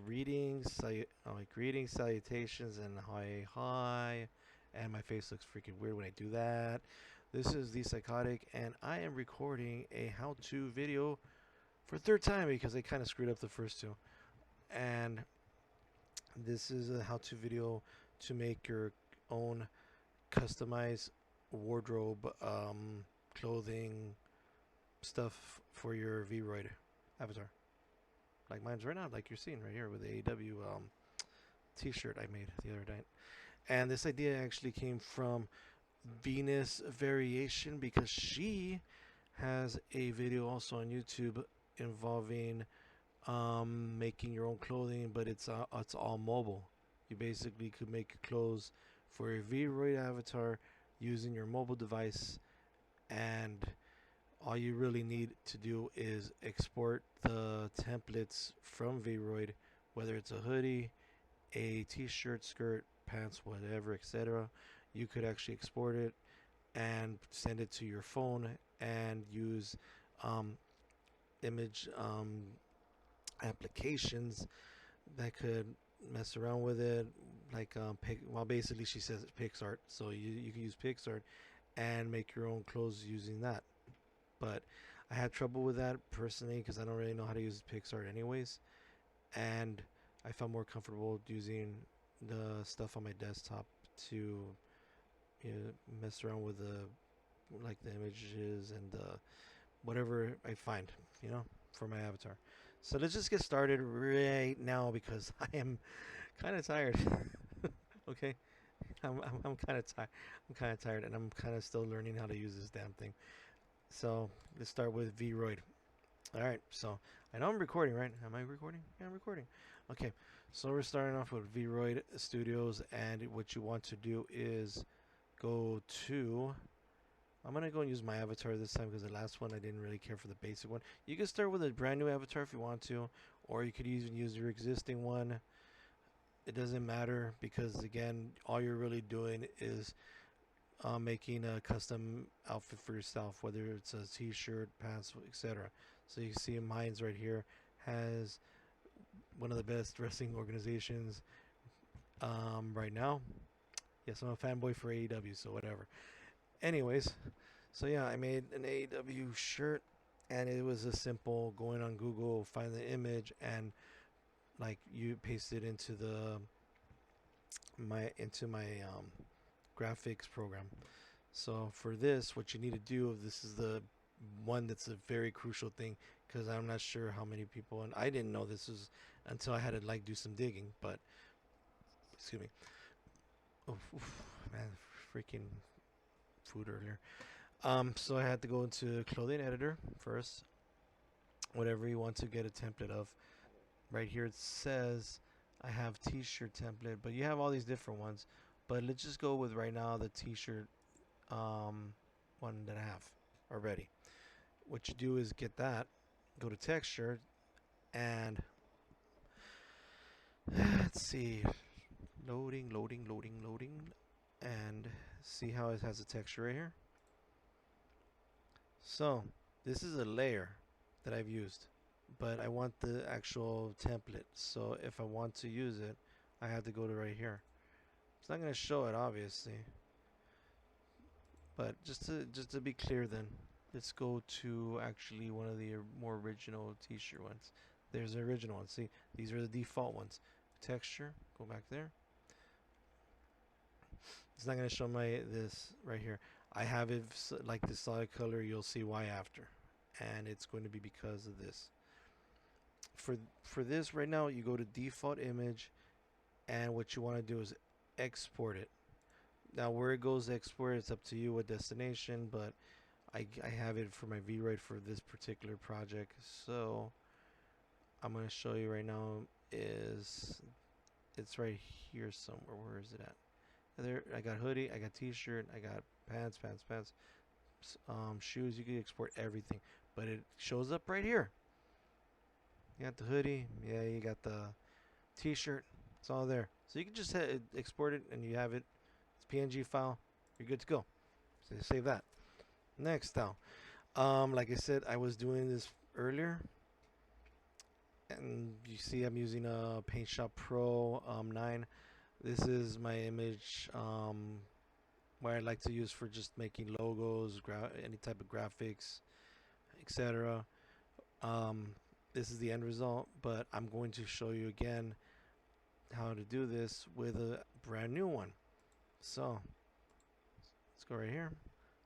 greetings, salutations, and hi. And my face looks freaking weird when I do that. This is the Psychotic, and I am recording a how-to video for a third time because I kind of screwed up the first two. And this is a how-to video to make your own customized wardrobe, clothing, stuff for your VRoid avatar. Like mine's right now, like you're seeing right here with the AW t-shirt I made the other night. And this idea actually came from Venus Variation because she has a video also on YouTube involving making your own clothing, but it's all mobile. You basically could make clothes for a VRoid avatar using your mobile device, and all you really need to do is export the templates from VRoid, whether it's a hoodie, a t-shirt, skirt, pants, whatever, etc. You could actually export it and send it to your phone and use image applications that could mess around with it, like basically she says it's PixArt, so you can use PixArt and make your own clothes using that. But I had trouble with that personally because I don't really know how to use PixArt anyways, and I felt more comfortable using the stuff on my desktop to mess around with the images and whatever I find, for my avatar. So let's just get started right now because I am kind of tired. Okay, I'm kind of tired. I'm kind of tired, and I'm kind of still learning how to use this damn thing. So let's start with VRoid. All right, so I know I'm recording, right? Am I recording? Yeah, I'm recording. Okay, so we're starting off with VRoid Studios, and what you want to do is go to. I'm gonna go and use my avatar this time because the last one I didn't really care for the basic one. You can start with a brand new avatar if you want to, or you could even use your existing one. It doesn't matter because again, all you're really doing is making a custom outfit for yourself, whether it's a t-shirt, pants, etc. So you see mine's right here has one of the best wrestling organizations right now. Yes, I'm a fanboy for AEW, so whatever. Anyways, so yeah, I made an AEW shirt, and it was a simple going on Google, find the image, and like you paste it into my graphics program. So for this, what you need to do, this is the one that's a very crucial thing because I'm not sure how many people, and I didn't know this was until I had to do some digging. But excuse me, man, freaking food earlier. So I had to go into clothing editor first, whatever you want to get a template of. Right here it says I have t-shirt template, but you have all these different ones. But let's just go with right now the t-shirt one that I have already. What you do is get that, go to texture, and let's see, loading, and see how it has a texture right here. So this is a layer that I've used, but I want the actual template. So if I want to use it, I have to go to right here. It's not going to show it obviously, but just to be clear, then let's go to actually one of the more original t-shirt ones. There's the original ones. See, these are the default ones. Texture, go back there. It's not going to show this right here. I have it like the solid color. You'll see why after, and it's going to be because of this. For this right now, you go to default image, and what you want to do is export it. Now where it goes to export, it's up to you what destination, but I have it for my VRoid for this particular project. So I'm going to show you right now it's right here somewhere. Where is it at? There, I got hoodie, I got t-shirt, I got pants, shoes. You can export everything, but it shows up right here. You got the hoodie, yeah, you got the t-shirt, it's all there. So you can just export it and you have it. It's PNG file, you're good to go. So save that. Next now, like I said, I was doing this earlier. And you see I'm using a Paint Shop Pro 9. This is my image where I like to use for just making logos, any type of graphics, etc. Um, this is the end result, but I'm going to show you again how to do this with a brand new one. So let's go right here.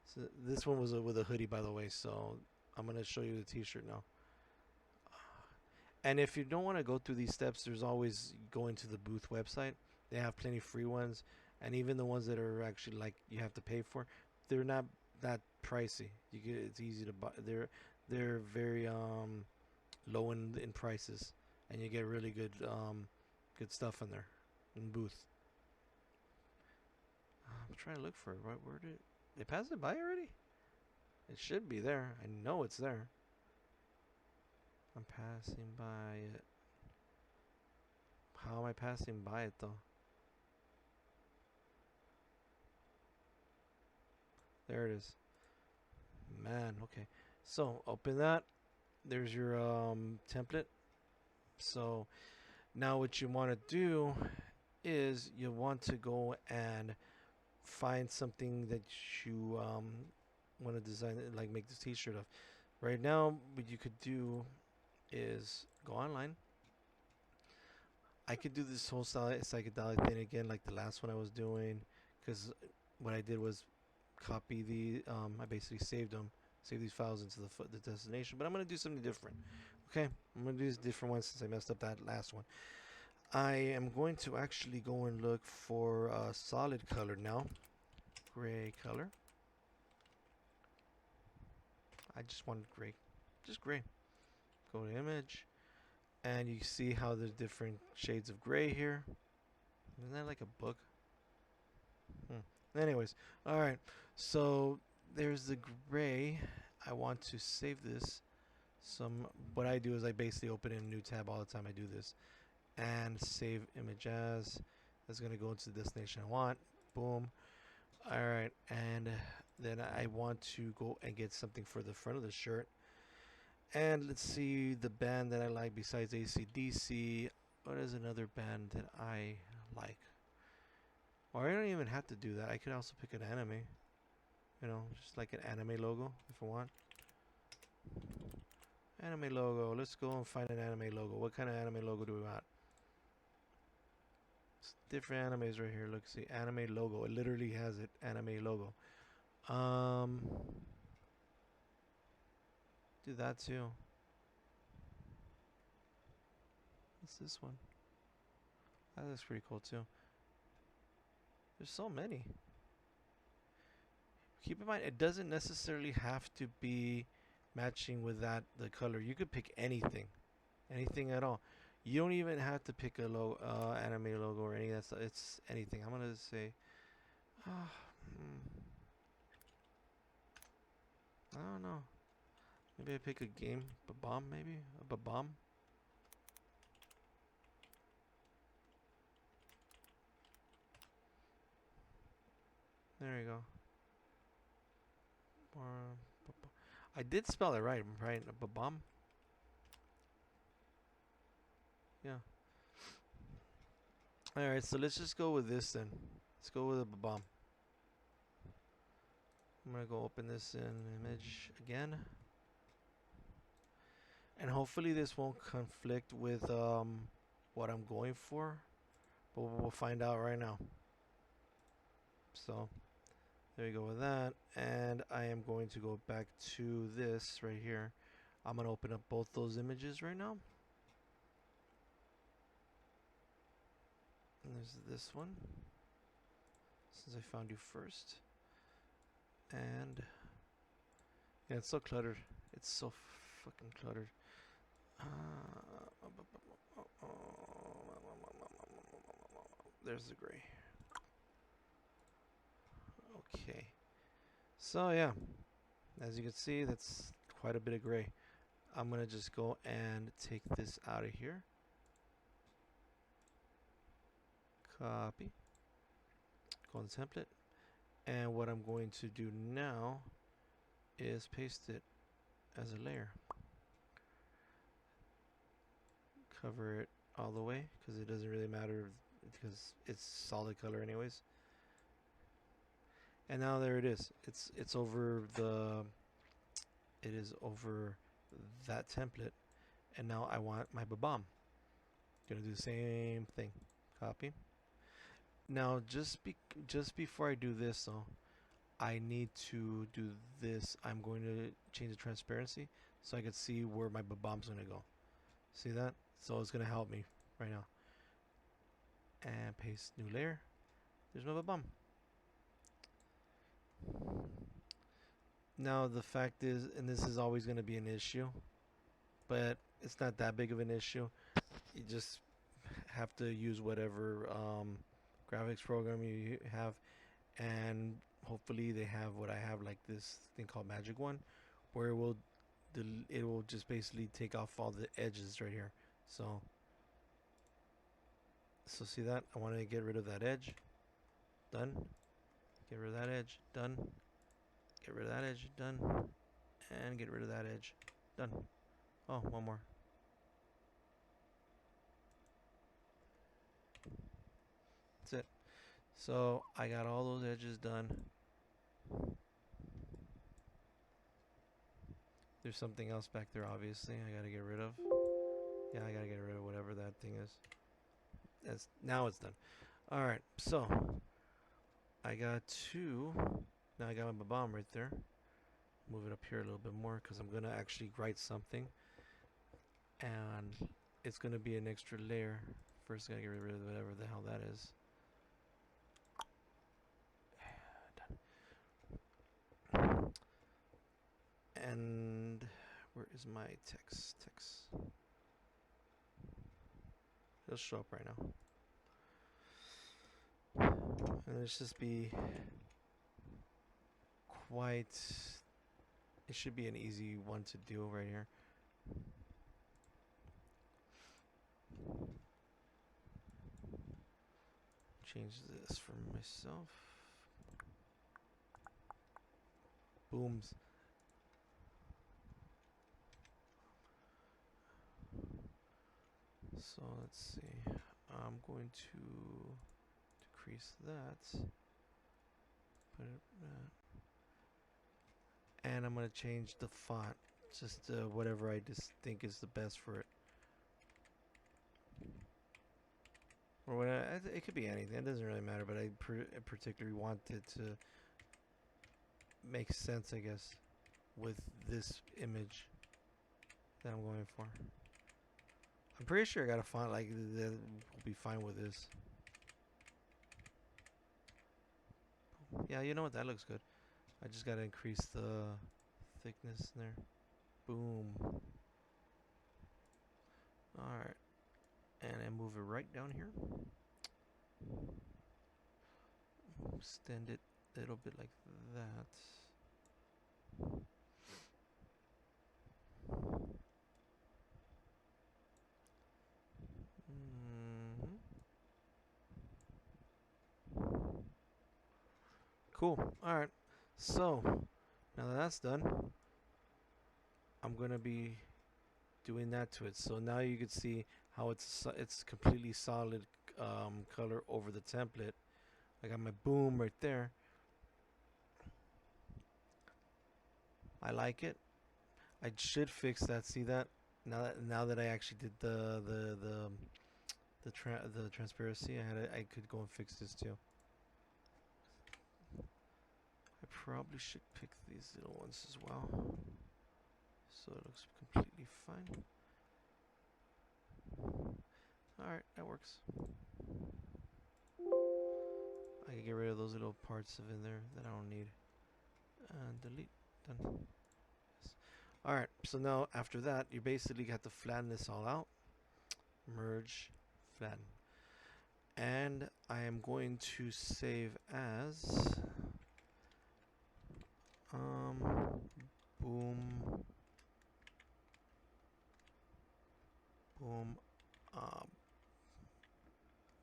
So this one was with a hoodie, by the way, so I'm going to show you the t-shirt now. And if you don't want to go through these steps, there's always going to the booth website. They have plenty of free ones, and even the ones that are actually like you have to pay for, they're not that pricey. It's easy to buy. They're very low in prices, and you get really good stuff in there in booth. I'm trying to look for it. Right, where did they pass it by already? It should be there. I know it's there. I'm passing by it. How am I passing by it though? There it is. Man, okay. So open that. There's your template. So now what you want to do is you want to go and find something that you want to design, like make this t-shirt of. Right now, what you could do is go online. I could do this whole psychedelic thing again, like the last one I was doing, because what I did was copy I basically saved them, save these files into the destination. But I'm gonna do something different. Okay, I'm gonna do this different one since I messed up that last one. I am going to actually go and look for a solid color now, gray color. I just wanted gray, just gray. Go to image, and you see how there's different shades of gray here. Isn't that like a book? Anyways, all right. So there's the gray. I want to save this. What I do is I basically open in a new tab all the time I do this, and save image as. That's gonna go into the destination I want. Boom. All right, and then I want to go and get something for the front of the shirt. And let's see the band that I like besides AC/DC. What is another band that I like? Or I don't even have to do that. I could also pick an anime. You know, just like an anime logo if I want. Anime logo. Let's go and find an anime logo. What kind of anime logo do we want? It's different animes right here. Look, see, anime logo. It literally has it. Anime logo. Do that too. What's this one? That looks pretty cool too. There's so many. Keep in mind, it doesn't necessarily have to be matching with the color. You could pick anything at all. You don't even have to pick a anime logo or any of that stuff. It's anything. I'm gonna say, I don't know. Maybe I pick a game, bomb maybe a bomb. There you go. I did spell it right, right? Babam. Yeah. All right, so let's just go with this then. Let's go with a babam. I'm gonna go open this in image again, and hopefully this won't conflict with what I'm going for, but we'll find out right now. So there you go with that, and I am going to go back to this right here. I'm gonna open up both those images right now. And there's this one, since I found you first. And yeah, it's so cluttered. It's so fucking cluttered. There's the gray. Okay. So yeah, as you can see, that's quite a bit of gray. I'm gonna just go and take this out of here. Copy. Go on the template. And what I'm going to do now is paste it as a layer. cover it all the way because it doesn't really matter because it's solid color anyways. And now there it is. It's over the. It is over that template, and now I want my babam. Gonna do the same thing. Copy. Now just before I do this though, I need to do this. I'm going to change the transparency so I can see where my babam's gonna go. See that? So it's gonna help me right now. And paste new layer. There's my babam. Now the fact is, and this is always gonna be an issue, but it's not that big of an issue. You just have to use whatever graphics program you have, and hopefully they have what I have, like this thing called Magic One, where it will just basically take off all the edges right here. So see that? I want to get rid of that edge. Done. Get rid of that edge. Done. Get rid of that edge. Done. And get rid of that edge. Done. Oh, one more. That's it. So I got all those edges done. There's something else back there, obviously, I gotta get rid of. Yeah, I gotta get rid of whatever that thing is. Now it's done. Alright, so I got two. Now I got my babam right there. Move it up here a little bit more because I'm gonna actually write something. And it's gonna be an extra layer. First I gotta get rid of whatever the hell that is. And where is my text? It'll show up right now. And let's just be quite. It should be an easy one to do right here. Change this for myself. Booms. So let's see. I'm going to decrease that. Put it, and I'm going to change the font. Just whatever I just think is the best for it. Or what it could be anything. It doesn't really matter, but I particularly want it to make sense, I guess, with this image that I'm going for. I'm pretty sure I got a font like that will be fine with this. Yeah, you know what? That looks good. I just got to increase the thickness there. Boom. Alright. And I move it right down here. Extend it a little bit like that. Cool. Alright. So, now that that's done, I'm going to be doing that to it. So now you can see how it's completely solid color over the template. I got my boom right there. I like it. I should fix that. See that? Now that I actually did the transparency, I could go and fix this too. I probably should pick these little ones as well, so it looks completely fine. Alright, that works. I can get rid of those little parts of in there that I don't need. And delete. Done. Yes. Alright, so now after that, you basically have to flatten this all out. Merge, flatten. And I am going to save as boom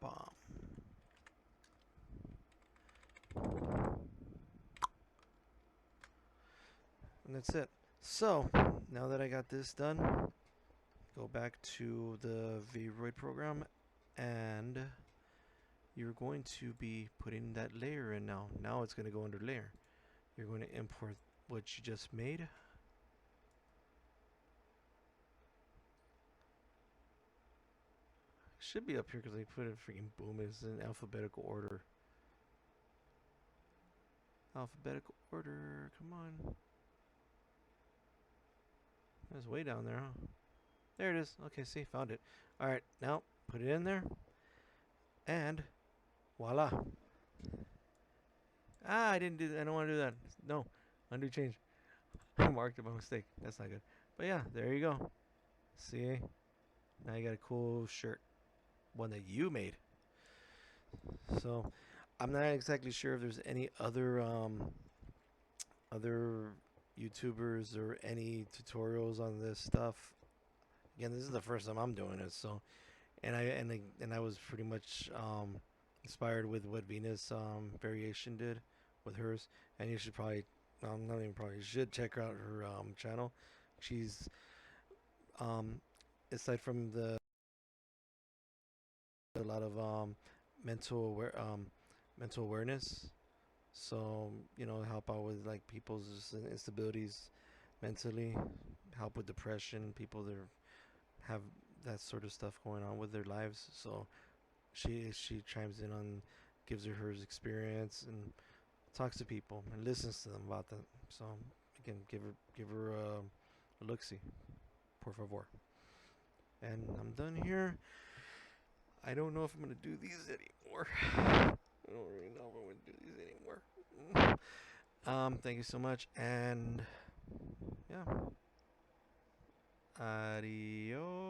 bomb. And that's it. So now that I got this done, go back to the VRoid program, and you're going to be putting that layer in now. Now it's going to go under layer. You're going to import what you just made. Should be up here because I put it freaking boom. It's in alphabetical order. Alphabetical order. Come on. That's way down there, huh? There it is. Okay, see, found it. All right, now put it in there, and voila. Ah, I didn't do that. I don't want to do that. No, undo change. I marked it by mistake. That's not good. But yeah, there you go. See, now you got a cool shirt, one that you made. So I'm not exactly sure if there's any other YouTubers or any tutorials on this stuff. Again, this is the first time I'm doing it, so and I was pretty much inspired with what Venus variation did with hers, and you should probably not even probably you should check out her channel. She's um aside from the a lot of mental awareness, so help out with like people's instabilities mentally, help with depression, people that have that sort of stuff going on with their lives. So she chimes in on, gives her experience and talks to people and listens to them about that. So again, give her a look see, por favor. And I'm done here. I don't know if I'm gonna do these anymore. I don't really know if I'm gonna do these anymore. Thank you so much, and yeah, adios.